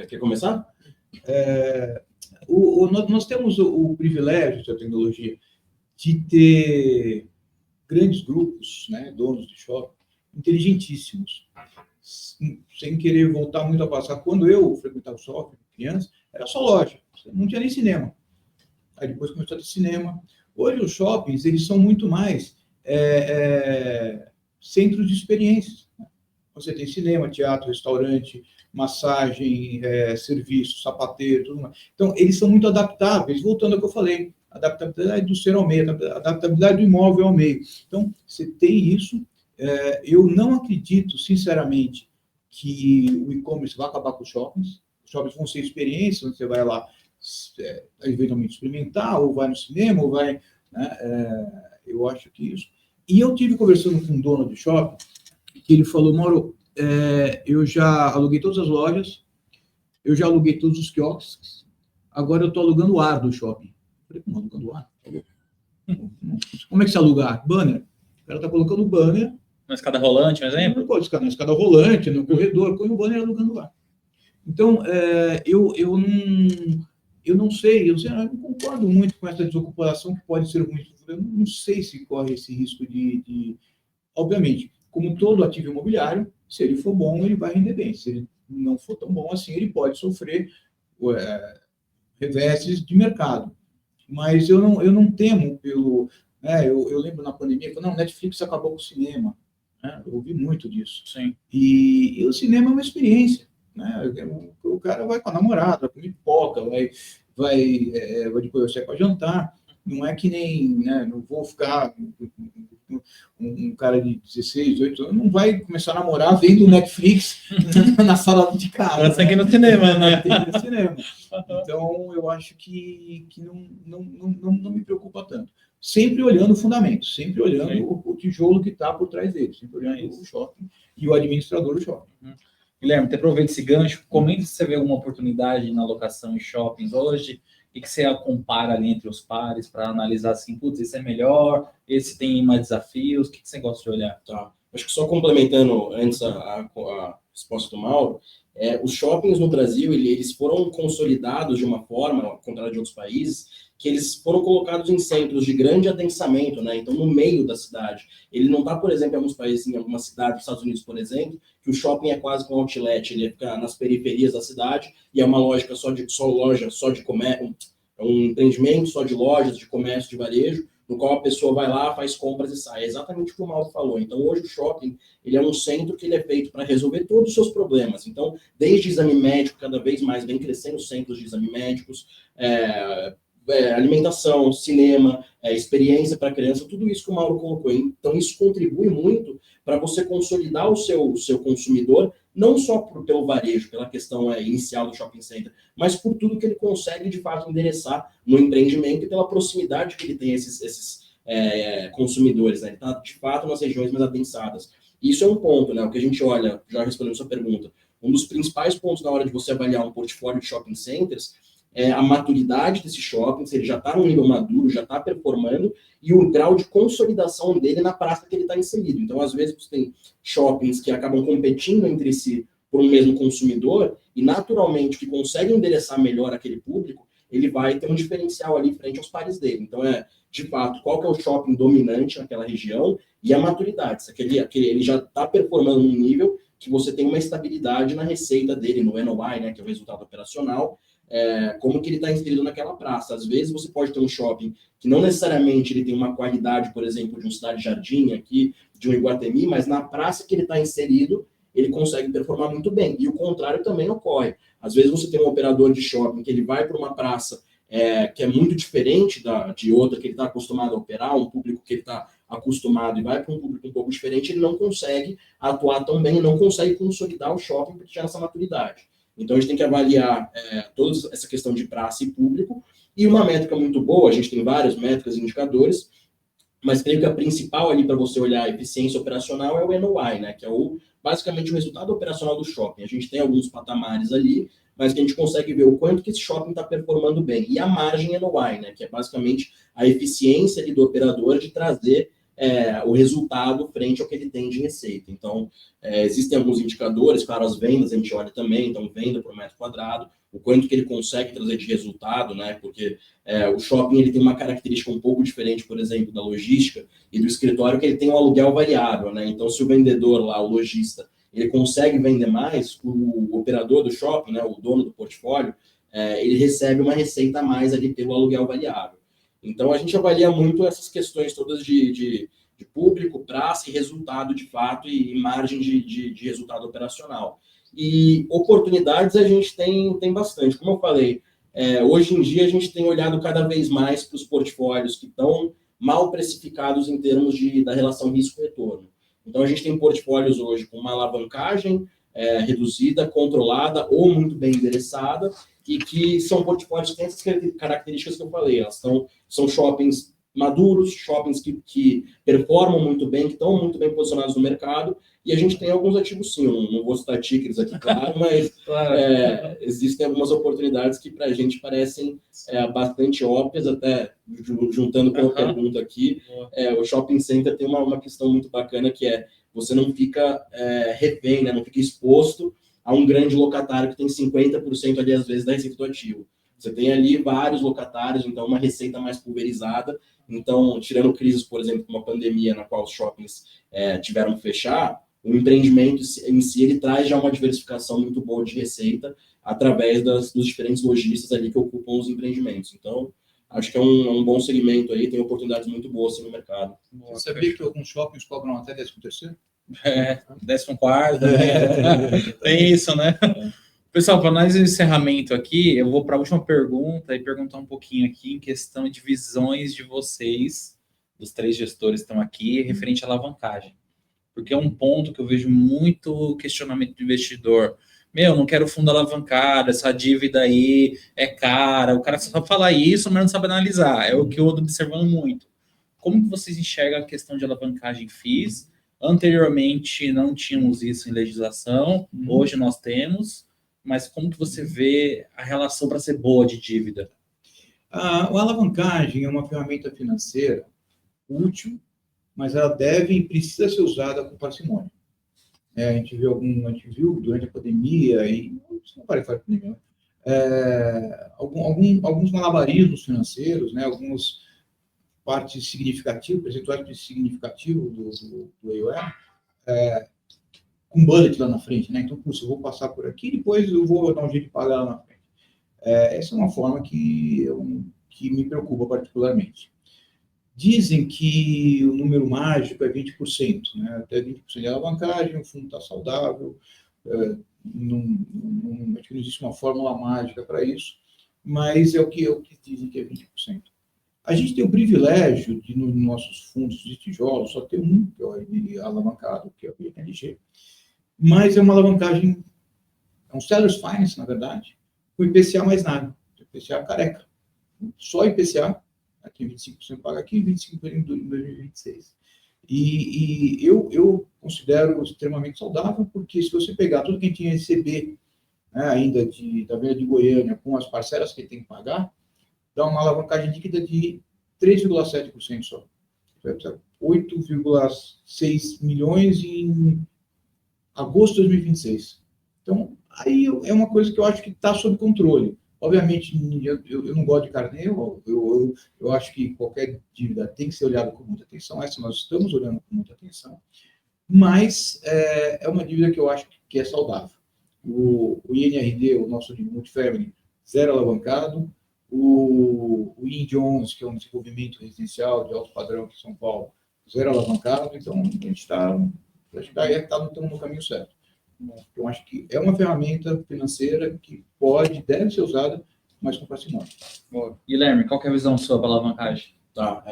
[SPEAKER 3] Quer começar?
[SPEAKER 2] Nós temos o privilégio da tecnologia de ter grandes grupos, né, donos de shopping, inteligentíssimos, sem querer voltar muito a passar. Quando eu frequentava o shopping, criança, era só loja, não tinha nem cinema. Aí depois começou a ter cinema. Hoje os shoppings, eles são muito mais centros de experiências. Você tem cinema, teatro, restaurante, massagem, serviço, sapateiro, tudo mais. Então, eles são muito adaptáveis, voltando ao que eu falei. adaptabilidade do ser ao meio, adaptabilidade do imóvel ao meio. Então, você tem isso. Eu não acredito, sinceramente, que o e-commerce vai acabar com os shoppings. Os shoppings vão ser experiências, onde você vai lá eventualmente experimentar, ou vai no cinema, ou vai... Né, eu acho que isso... E eu tive conversando com um dono de shopping, que ele falou, Mauro, eu já aluguei todas as lojas, eu já aluguei todos os quiosques, agora eu estou alugando o ar do shopping. Eu falei, como alugando o ar? Como é que você aluga ar? Banner. O cara está colocando banner.
[SPEAKER 1] Na escada rolante, por exemplo?
[SPEAKER 2] Não pode ficar na escada rolante, no corredor, põe o banner alugando o ar. Então, eu não sei, eu não concordo muito com essa desocupação que pode ser ruim. Eu não sei se corre esse risco de... Obviamente, como todo ativo imobiliário, se ele for bom, ele vai render bem. Se ele não for tão bom assim, ele pode sofrer reveses de mercado. Mas eu não temo pelo... eu lembro na pandemia, que Netflix acabou com o cinema. Eu ouvi muito disso.
[SPEAKER 1] Sim.
[SPEAKER 2] E o cinema é uma experiência. O cara vai com a namorada, vai com pipoca, vai depois você para jantar. Não é que nem, não vou ficar um cara de 16, 18 anos, não vai começar a namorar vendo Netflix na sala de casa.
[SPEAKER 1] Ela tem que ir no cinema, né?
[SPEAKER 2] Tem que ir no cinema. Então, eu acho que não me preocupa tanto. Sempre olhando o fundamento, sempre olhando o tijolo que está por trás dele, sempre olhando o shopping e o administrador do shopping.
[SPEAKER 1] Guilherme, até aproveita esse gancho, comenta se você vê alguma oportunidade na locação em shoppings hoje, o que você compara ali entre os pares para analisar assim, putz, esse é melhor, esse tem mais desafios, o que você gosta de olhar?
[SPEAKER 3] Tá. Acho que só complementando antes a resposta do Mauro, os shoppings no Brasil, eles foram consolidados de uma forma, ao contrário de outros países, que eles foram colocados em centros de grande adensamento, né? Então, no meio da cidade. Ele não está, por exemplo, em alguns países, em alguma cidade dos Estados Unidos, por exemplo, que o shopping é quase como um outlet, ele fica nas periferias da cidade e é uma lógica só de comércio, é um empreendimento só de lojas, de comércio, de varejo, no qual a pessoa vai lá, faz compras e sai. É exatamente o que o Mauro falou. Então, hoje o shopping, ele é um centro que ele é feito para resolver todos os seus problemas. Então, desde exame médico, cada vez mais vem crescendo os centros de exame médicos, alimentação, cinema, experiência para criança, tudo isso que o Mauro colocou. Então, isso contribui muito para você consolidar o seu consumidor, não só pelo varejo, pela questão inicial do shopping center, mas por tudo que ele consegue, de fato, endereçar no empreendimento e pela proximidade que ele tem esses consumidores. Né? Ele está, de fato, nas regiões mais adensadas. Isso é um ponto, né? O que a gente olha, já respondendo a sua pergunta, um dos principais pontos na hora de você avaliar um portfólio de shopping centers é a maturidade desse shopping, se ele já está num nível maduro, já está performando, e o grau de consolidação dele na praça que ele está inserido. Então, às vezes, você tem shoppings que acabam competindo entre si por um mesmo consumidor, e naturalmente, que consegue endereçar melhor aquele público, ele vai ter um diferencial ali frente aos pares dele. Então, de fato, qual que é o shopping dominante naquela região e a maturidade. Se ele já está performando num nível que você tem uma estabilidade na receita dele, no NOI, né, que é o resultado operacional, como que ele está inserido naquela praça. Às vezes você pode ter um shopping que não necessariamente ele tem uma qualidade, por exemplo, de um Cidade Jardim aqui, de um Iguatemi, mas na praça que ele está inserido, ele consegue performar muito bem. E o contrário também ocorre. Às vezes você tem um operador de shopping que ele vai para uma praça que é muito diferente de outra que ele está acostumado a operar, um público que ele está acostumado e vai para um público um pouco diferente, ele não consegue atuar tão bem, não consegue consolidar o shopping porque já nessa maturidade. Então, a gente tem que avaliar toda essa questão de praça e público. E uma métrica muito boa, a gente tem várias métricas e indicadores, mas creio que a principal ali para você olhar a eficiência operacional é o NOI, né? Que é basicamente o resultado operacional do shopping. A gente tem alguns patamares ali, mas que a gente consegue ver o quanto que esse shopping está performando bem. E a margem NOI, né? Que é basicamente a eficiência ali do operador de trazer o resultado frente ao que ele tem de receita. Então, existem alguns indicadores, claro, as vendas a gente olha também, então venda por metro quadrado, o quanto que ele consegue trazer de resultado, né? Porque o shopping ele tem uma característica um pouco diferente, por exemplo, da logística e do escritório, que ele tem um aluguel variável, né? Então, se o vendedor lá, o lojista, ele consegue vender mais, o operador do shopping, né, o dono do portfólio, ele recebe uma receita a mais ali pelo aluguel variável. Então, a gente avalia muito essas questões todas de público, praça e resultado de fato e margem de resultado operacional. E oportunidades a gente tem bastante. Como eu falei, hoje em dia a gente tem olhado cada vez mais para os portfólios que estão mal precificados em termos da relação risco-retorno. Então, a gente tem portfólios hoje com uma alavancagem reduzida, controlada ou muito bem endereçada, e que são portfólios que têm essas características que eu falei. Elas são shoppings maduros, shoppings que performam muito bem, que estão muito bem posicionados no mercado, e a gente tem alguns ativos sim, não vou citar tickers aqui, claro, mas existem algumas oportunidades que para a gente parecem bastante óbvias, até juntando com a pergunta aqui, o shopping center tem uma questão muito bacana, que você não fica refém, né, não fica exposto a um grande locatário que tem 50% ali, às vezes, da receita do ativo. Você tem ali vários locatários, então uma receita mais pulverizada. Então, tirando crises, por exemplo, como a pandemia, na qual os shoppings tiveram que fechar, o empreendimento em si, ele traz já uma diversificação muito boa de receita através dos diferentes lojistas ali que ocupam os empreendimentos. Então, acho que é um bom segmento aí, tem oportunidades muito boas assim, no mercado.
[SPEAKER 2] Você sabia que alguns shoppings cobram até 13º?
[SPEAKER 1] 14º, tem isso, né? Pessoal, para nós, o encerramento aqui, eu vou para a última pergunta e perguntar um pouquinho aqui em questão de visões de vocês, dos 3 gestores que estão aqui, referente à alavancagem. Porque é um ponto que eu vejo muito questionamento do investidor. Não quero fundo alavancado, essa dívida aí é cara. O cara só sabe falar isso, mas não sabe analisar. É o que eu ando observando muito. Como que vocês enxergam a questão de alavancagem FIIs? Anteriormente não tínhamos isso em legislação, hoje nós temos. Mas como que você vê a relação para ser boa de dívida?
[SPEAKER 2] A alavancagem é uma ferramenta financeira útil, mas ela deve e precisa ser usada com parcimônia. A gente viu durante a pandemia, e não parei de falar de pandemia, alguns malabarismos financeiros, né, algumas partes significativas, percentuais significativos do AUM, com bullet lá na frente, né? Então, eu vou passar por aqui, depois eu vou dar um jeito de pagar lá na frente. Essa é uma forma que me preocupa particularmente. Dizem que o número mágico é 20%, né? Até 20% de alavancagem, o fundo está saudável, acho que não existe uma fórmula mágica para isso, mas é o que dizem que é 20%. A gente tem o privilégio de, nos nossos fundos de tijolos, só ter um, que é o alavancado, que é o ING, mas é uma alavancagem, é um seller's finance, na verdade, com IPCA mais nada, IPCA careca. Só IPCA, aqui 25% paga aqui, 25% em 2026. E eu considero extremamente saudável, porque se você pegar tudo que a gente tinha receber, né, ainda da venda de Goiânia, com as parcelas que ele tem que pagar, dá uma alavancagem líquida de 3,7% só. 8,6 milhões em agosto de 2026. Então, aí é uma coisa que eu acho que está sob controle. Obviamente, eu não gosto de carnê, eu acho que qualquer dívida tem que ser olhada com muita atenção, essa nós estamos olhando com muita atenção, mas é uma dívida que eu acho que é saudável. O INRD, o nosso multifamily, zero alavancado, o IN Jones, que é um desenvolvimento residencial de alto padrão aqui em São Paulo, zero alavancado, então a gente está no caminho certo. Eu acho que é uma ferramenta financeira que deve ser usada, mas com parcimônia.
[SPEAKER 1] Guilherme, qual que é a visão sua para a alavancagem?
[SPEAKER 3] Tá,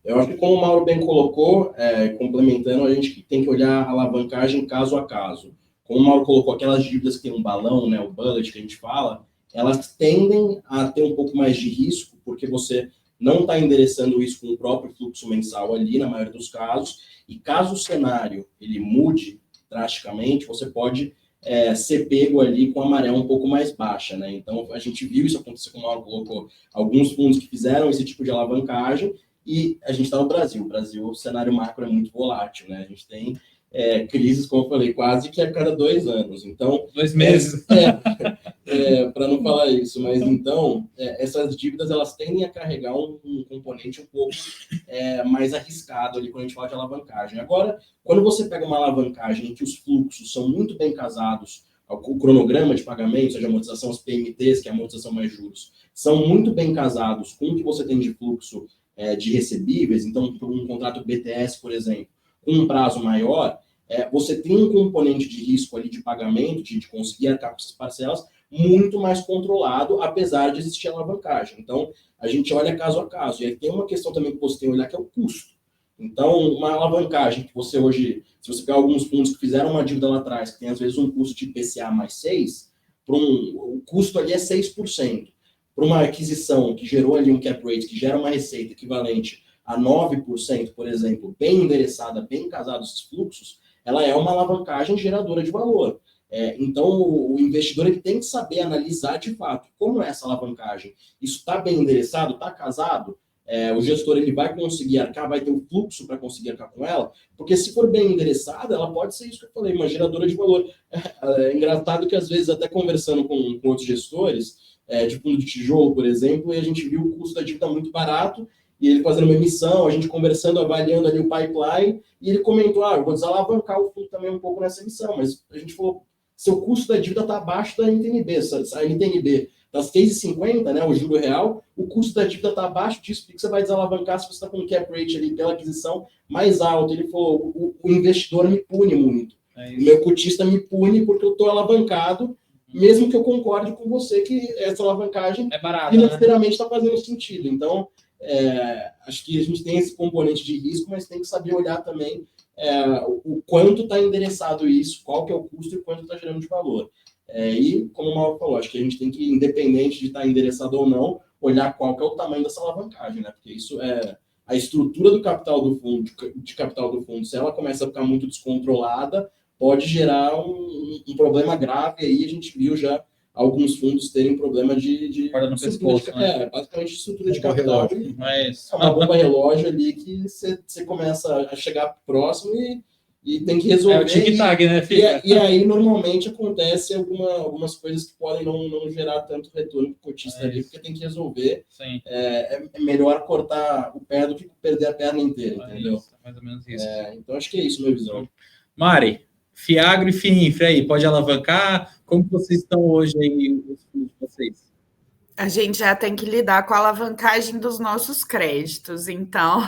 [SPEAKER 3] eu acho que como o Mauro bem colocou, complementando, a gente tem que olhar a alavancagem caso a caso. Como o Mauro colocou, aquelas dívidas que tem um balão, né, o bullet que a gente fala, elas tendem a ter um pouco mais de risco, porque você não está endereçando isso com o próprio fluxo mensal ali, na maioria dos casos, e caso o cenário ele mude drasticamente, você pode ser pego ali com a maré um pouco mais baixa, né? Então, a gente viu isso acontecer, como o Mauro colocou, alguns fundos que fizeram esse tipo de alavancagem, e a gente está no Brasil. O Brasil, o cenário macro é muito volátil, né? A gente tem crises, como eu falei, quase que a cada 2 anos. Então,
[SPEAKER 1] 2 meses.
[SPEAKER 3] Para não falar isso, mas então, essas dívidas, elas tendem a carregar um componente um pouco mais arriscado ali quando a gente fala de alavancagem. Agora, quando você pega uma alavancagem em que os fluxos são muito bem casados, o cronograma de pagamento, seja amortização, os PMTs, que é a amortização mais juros, são muito bem casados com o que você tem de fluxo de recebíveis, então, um contrato BTS, por exemplo, com um prazo maior, você tem um componente de risco ali de pagamento, de conseguir arcar com essas parcelas, muito mais controlado, apesar de existir alavancagem. Então, a gente olha caso a caso. E aí tem uma questão também que você tem que olhar, que é o custo. Então, uma alavancagem que você hoje, se você pegar alguns fundos que fizeram uma dívida lá atrás, que tem às vezes um custo de IPCA mais 6, o custo ali é 6%. Para uma aquisição que gerou ali um cap rate, que gera uma receita equivalente a 9%, por exemplo, bem endereçada, bem casada esses fluxos, ela é uma alavancagem geradora de valor. Então, o investidor ele tem que saber analisar de fato como é essa alavancagem. Isso está bem endereçado? Está casado? O gestor ele vai conseguir arcar, vai ter o fluxo para conseguir arcar com ela, porque se for bem endereçada, ela pode ser isso que eu falei, uma geradora de valor. É engraçado que às vezes, até conversando com outros gestores, de fundo de tijolo, por exemplo, e a gente viu o custo da dívida muito barato, e ele fazendo uma emissão, a gente conversando, avaliando ali o pipeline, e ele comentou, eu vou desalavancar o fundo também um pouco nessa emissão, mas a gente falou, seu custo da dívida está abaixo da NTNB, a NTNB das 6,50, né, o juro real, o custo da dívida está abaixo disso, porque você vai desalavancar se você está com um cap rate ali pela aquisição mais alto. Ele falou, o investidor me pune muito, o meu cotista me pune porque eu estou alavancado, mesmo que eu concorde com você que essa alavancagem financeiramente está fazendo sentido. Então, acho que a gente tem esse componente de risco, mas tem que saber olhar também o quanto está endereçado isso, qual que é o custo e quanto está gerando de valor. E, como o Mauro falou, acho que a gente tem que, independente de estar endereçado ou não, olhar qual que é o tamanho dessa alavancagem, né? Porque isso é a estrutura do capital do fundo, de capital do fundo, se ela começa a ficar muito descontrolada, pode gerar um problema grave. Aí a gente viu já alguns fundos terem problema de
[SPEAKER 1] no pescoço, né?
[SPEAKER 3] basicamente estrutura de capital.
[SPEAKER 1] Mas...
[SPEAKER 3] É uma bomba relógio ali que você começa a chegar próximo e tem que resolver.
[SPEAKER 1] É o tic-tac, né,
[SPEAKER 3] filho? E aí, normalmente, acontece algumas coisas que podem não gerar tanto retorno para o cotista ali, porque tem que resolver.
[SPEAKER 1] Sim.
[SPEAKER 3] É melhor cortar o pé do que perder a perna inteira, entendeu?
[SPEAKER 1] Isso, mais ou menos isso.
[SPEAKER 3] Então, acho que é isso, minha visão.
[SPEAKER 1] Mari, Fiagro e FIINFRA aí, pode alavancar? Como vocês estão hoje aí, os fundos de vocês?
[SPEAKER 4] A gente já tem que lidar com a alavancagem dos nossos créditos, então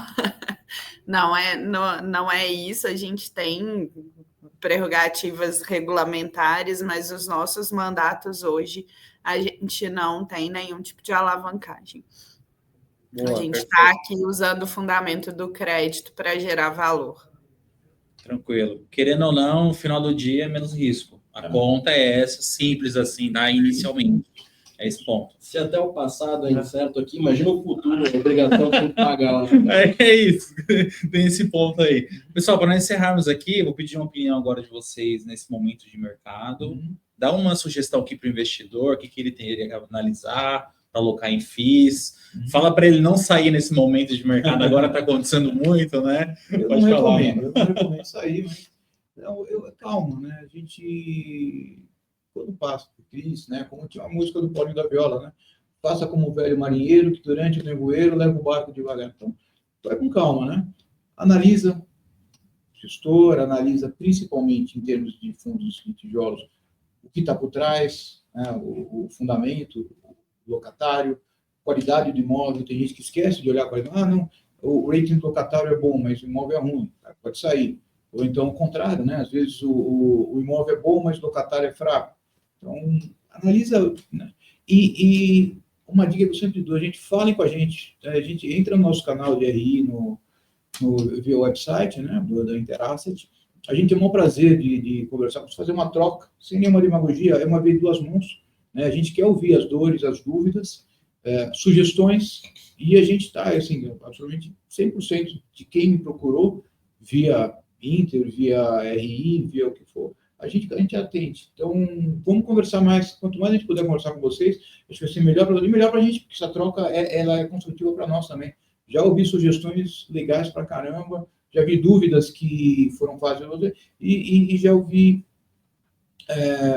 [SPEAKER 4] não é isso. A gente tem prerrogativas regulamentares, mas os nossos mandatos hoje a gente não tem nenhum tipo de alavancagem. Boa, a gente está aqui usando o fundamento do crédito para gerar valor.
[SPEAKER 1] Tranquilo. Querendo ou não, no final do dia é menos risco. A conta é essa, simples assim, tá? Inicialmente. É esse ponto.
[SPEAKER 3] Se até o passado é incerto aqui, imagina o futuro, a obrigação que tem que pagar lá.
[SPEAKER 1] É isso, tem esse ponto aí. Pessoal, para nós encerrarmos aqui, eu vou pedir uma opinião agora de vocês nesse momento de mercado. Dá uma sugestão aqui para o investidor, o que ele teria que analisar, para alocar em FIIs. Fala para ele não sair nesse momento de mercado, agora está acontecendo muito, né?
[SPEAKER 2] Eu não recomendo sair, mas calma, né? A gente, quando passa por crise, né? Como tinha uma música do Paulinho da Viola, né? Faça como o velho marinheiro, que durante o nevoeiro leva o barco devagar. Então, vai com calma, né? Analisa o gestor, analisa principalmente em termos de fundos de tijolos, o que está por trás, né? o fundamento, o locatário, qualidade do imóvel. Tem gente que esquece de olhar para ele. Não, o rating do locatário é bom, mas o imóvel é ruim, pode sair. Ou então o contrário, né? Às vezes o imóvel é bom, mas o locatário é fraco. Então, analisa, né? E uma dica que eu sempre dou, falem com a gente entra no nosso canal de RI via website, né, da Interasset. A gente tem o maior prazer de conversar, fazer uma troca, sem nenhuma demagogia, é uma vez duas mãos, né? A gente quer ouvir as dores, as dúvidas, sugestões, e a gente está, assim, absolutamente 100% de quem me procurou, via Inter, via RI, via o que for, a gente atende. Então, vamos conversar mais. Quanto mais a gente puder conversar com vocês, acho que vai ser melhor para a gente, porque essa troca ela é construtiva para nós também. Já ouvi sugestões legais para caramba, já vi dúvidas que foram fáceis e já ouvi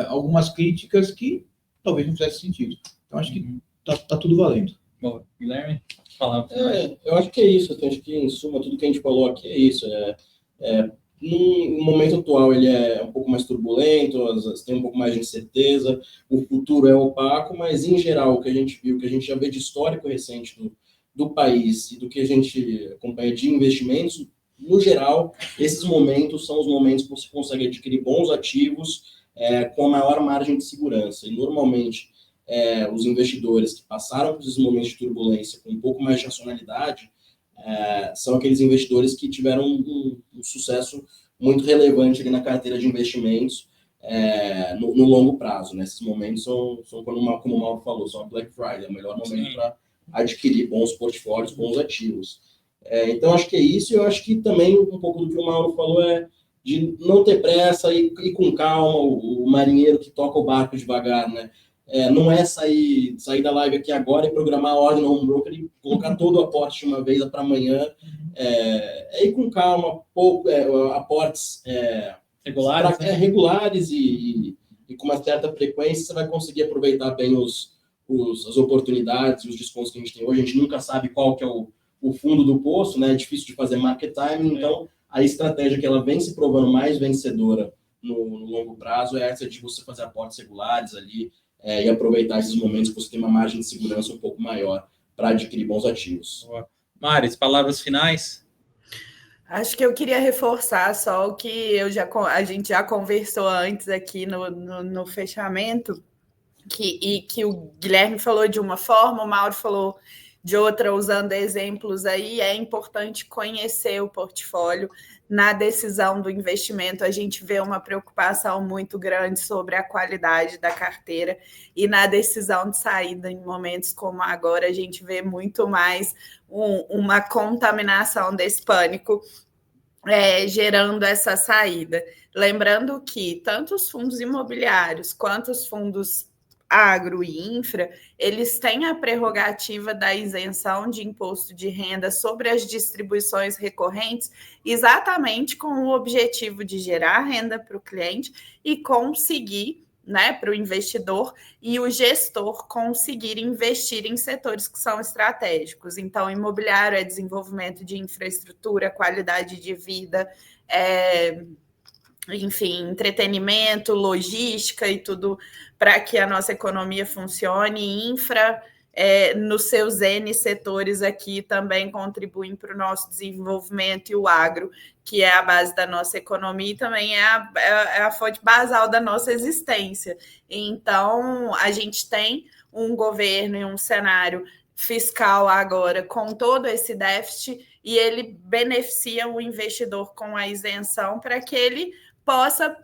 [SPEAKER 2] algumas críticas que talvez não fizesse sentido. Então, acho que tá tudo valendo.
[SPEAKER 1] Bom, Guilherme, falar.
[SPEAKER 3] Eu acho que é isso. Eu acho que, em suma, tudo que a gente falou aqui é isso. No momento atual, ele é um pouco mais turbulento, tem um pouco mais de incerteza, o futuro é opaco, mas, em geral, o que a gente viu, que a gente já vê de histórico recente do país e do que a gente acompanha de investimentos, no geral, esses momentos são os momentos que você consegue adquirir bons ativos, com a maior margem de segurança. E, normalmente, os investidores que passaram por esses momentos de turbulência com um pouco mais de racionalidade são aqueles investidores que tiveram um sucesso muito relevante ali na carteira de investimentos no longo prazo, né? Esses momentos são quando, como o Mauro falou, são a Black Friday, é o melhor momento para adquirir bons portfólios, bons ativos. Então, acho que é isso. E eu acho que também um pouco do que o Mauro falou de não ter pressa e com calma, o marinheiro que toca o barco devagar, né? Não é sair da live aqui agora e programar a ordem no home broker e colocar todo o aporte de uma vez para amanhã. Ir com calma, aportes
[SPEAKER 1] regulares,
[SPEAKER 3] regulares e com uma certa frequência, você vai conseguir aproveitar bem as oportunidades e os descontos que a gente tem hoje. A gente nunca sabe qual que é o fundo do poço, né? É difícil de fazer market timing, então a estratégia que ela vem se provando mais vencedora no longo prazo é essa de você fazer aportes regulares ali e aproveitar esses momentos que você tem uma margem de segurança um pouco maior para adquirir bons ativos.
[SPEAKER 1] Maris, palavras finais?
[SPEAKER 4] Acho que eu queria reforçar só o que a gente já conversou antes aqui no fechamento, que o Guilherme falou de uma forma, o Mauro falou de outra, usando exemplos aí. É importante conhecer o portfólio. Na decisão do investimento, a gente vê uma preocupação muito grande sobre a qualidade da carteira, e na decisão de saída, em momentos como agora, a gente vê muito mais uma contaminação desse pânico, gerando essa saída. Lembrando que tanto os fundos imobiliários quanto os fundos agro e infra, eles têm a prerrogativa da isenção de imposto de renda sobre as distribuições recorrentes, exatamente com o objetivo de gerar renda para o cliente e conseguir, né, para o investidor e o gestor conseguir investir em setores que são estratégicos. Então, imobiliário é desenvolvimento de infraestrutura, qualidade de vida, enfim, entretenimento, logística e tudo para que a nossa economia funcione. Infra, nos seus N setores aqui, também contribuem para o nosso desenvolvimento, e o agro, que é a base da nossa economia e também é a fonte basal da nossa existência. Então, a gente tem um governo e um cenário fiscal agora com todo esse déficit, e ele beneficia o investidor com a isenção para que ele possa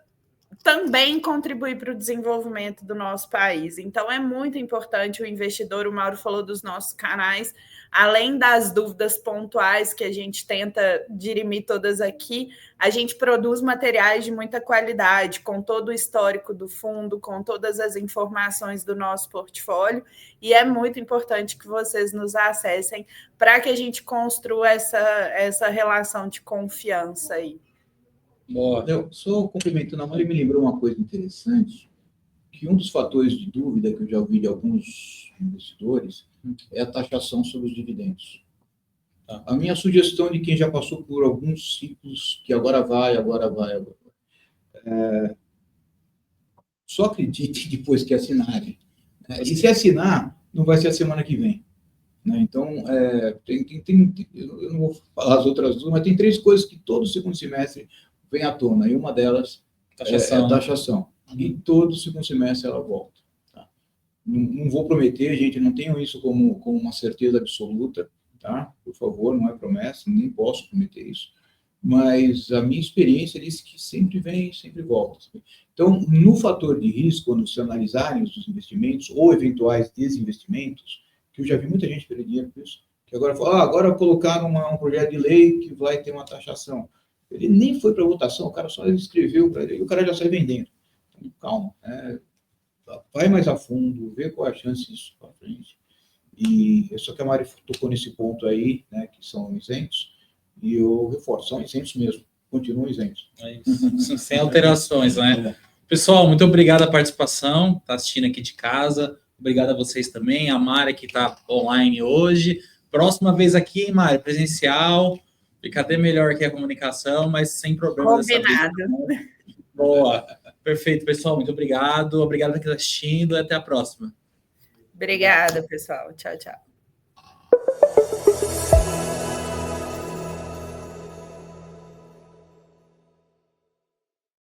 [SPEAKER 4] também contribuir para o desenvolvimento do nosso país. Então, é muito importante o investidor. O Mauro falou dos nossos canais, além das dúvidas pontuais que a gente tenta dirimir todas aqui, a gente produz materiais de muita qualidade, com todo o histórico do fundo, com todas as informações do nosso portfólio, e é muito importante que vocês nos acessem para que a gente construa essa relação de confiança aí.
[SPEAKER 2] Só complementando, a Mari me lembrou uma coisa interessante, que um dos fatores de dúvida que eu já ouvi de alguns investidores é a taxação sobre os dividendos. A minha sugestão de quem já passou por alguns ciclos, que agora vai. Só acredite depois que assinarem. E se assinar, não vai ser a semana que vem. Então, eu não vou falar as outras duas, mas tem 3 coisas que todo segundo semestre vem à tona, e uma delas é a taxação. E todo segundo semestre ela volta. Tá? Não vou prometer, gente, não tenho isso como uma certeza absoluta, tá? Por favor, não é promessa, nem posso prometer isso. Mas a minha experiência diz que sempre vem, sempre volta. Então, no fator de risco, quando se analisarem os investimentos ou eventuais desinvestimentos, que eu já vi muita gente perder dinheiro por isso, que agora fala, agora colocaram um projeto de lei que vai ter uma taxação. Ele nem foi para votação, o cara só escreveu para ele, e o cara já sai vendendo. Então, calma, vai mais a fundo, vê qual é a chance disso para frente. E só que a Mari tocou nesse ponto aí, né, que são isentos, e eu reforço, são isentos mesmo, continuam isentos.
[SPEAKER 1] Isso, sem alterações, né? Pessoal, muito obrigado a participação, está assistindo aqui de casa, obrigado a vocês também, a Mari que está online hoje. Próxima vez aqui, Mari, presencial. Fica até melhor aqui a comunicação, mas sem problema.
[SPEAKER 4] Combinado.
[SPEAKER 1] Boa. Perfeito, pessoal. Muito obrigado. Obrigado por estar assistindo e até a próxima.
[SPEAKER 4] Obrigada, pessoal. Tchau, tchau.